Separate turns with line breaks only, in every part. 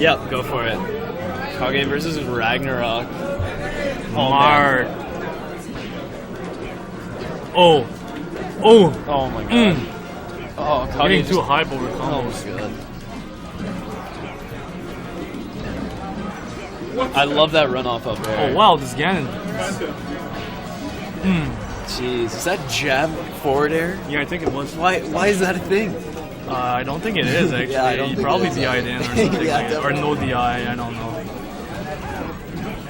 Yep, go for it. Kage versus Ragnarok.
Marth. Oh. Oh.
Oh my god. Oh, Kage
Getting
just...
too hype over
Oh
combos.
my god. I love that runoff up there.
Oh wow, this Ganon.
Jeez, is that jab forward air?
Yeah, I think it was.
Why is that a thing?
I don't think it is actually.
Yeah, I don't
He
think
probably
it is.
DI'd in or something
Yeah,
like that. Or no DI, I don't know.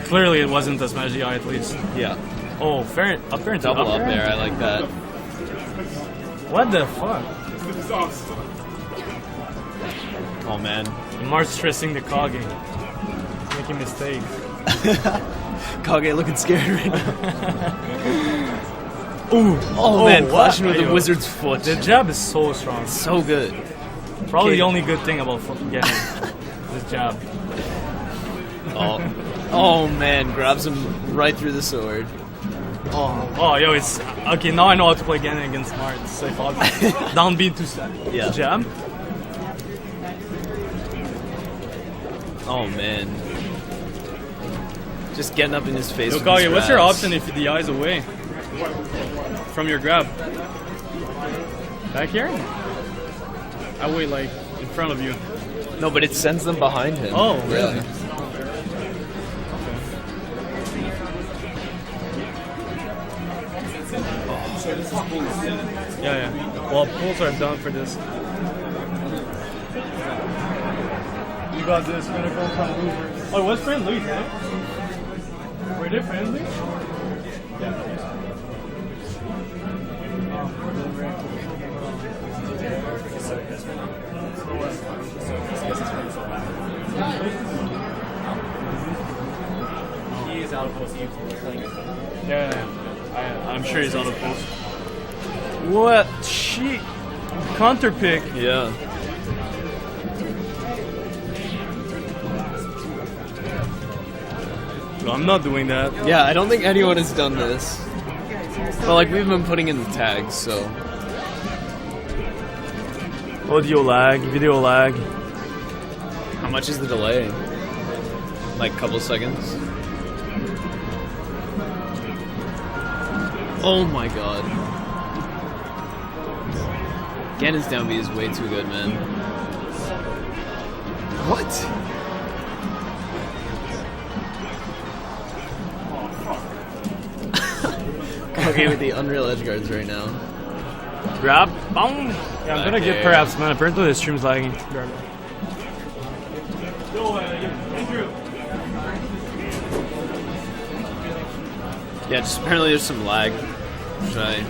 Clearly it wasn't a smash DI at least.
Yeah.
Oh, fair up there into
Double up
air?
there, I like that.
What the fuck?
Oh man.
Marth stressing the Kage. Making mistakes.
Kage looking scared right now.
Ooh.
Oh man,
what?
clashing with the
Ayo.
wizard's foot.
The jab is so strong.
So good.
Probably
Okay.
the only good thing about fucking getting this jab.
Oh man, grabs him right through the sword.
Oh, yo, it's okay. Now I know how to play Ganon against Marth. It's like obvious. Down B to
Yeah.
jab.
Oh man. Just getting up in his face.
Yo,
with his
Kage, what's your
grabs.
option if the eye's away from your grab? Back here? I wait like in front of you.
No, but it sends them behind him.
Oh, really?
Yeah.
Yeah. Well, pulls are done for this. You got this. Gonna go from losers. Oh, it was friendly, right? Were they friendly?
He is out of post.
Yeah. I'm sure he's on the post. What? Sheik. Counter pick.
Yeah.
No, I'm not doing that.
Yeah, I don't think anyone has done this. But like we've been putting in the tags, so
Audio lag, video lag.
how much is the delay? Like a couple seconds? Oh my god. Ganon's down B is way too good, man. What? Okay, with the Unreal Edge guards right now.
Grab. Boom. Yeah, I'm gonna
Okay.
get perhaps, man. Apparently the stream's lagging.
Yeah, just apparently there's some lag. Should I...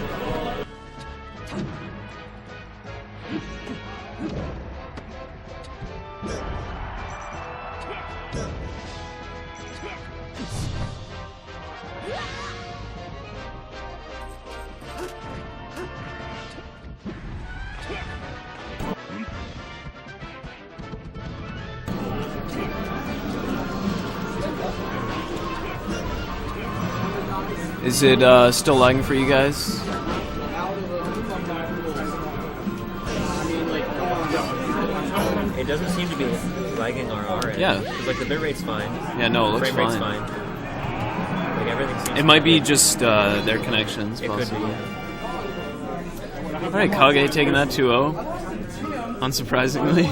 Is it still lagging for you guys?
It doesn't seem to be lagging on our end.
Yeah.
Because like the bit rate's fine.
Yeah, no, it looks
Frame rate's
fine.
fine. Like everything seems
It might be
good.
just their connections,
It could be.
possibly.
Yeah.
Alright, Kage taking that 2-0. Unsurprisingly.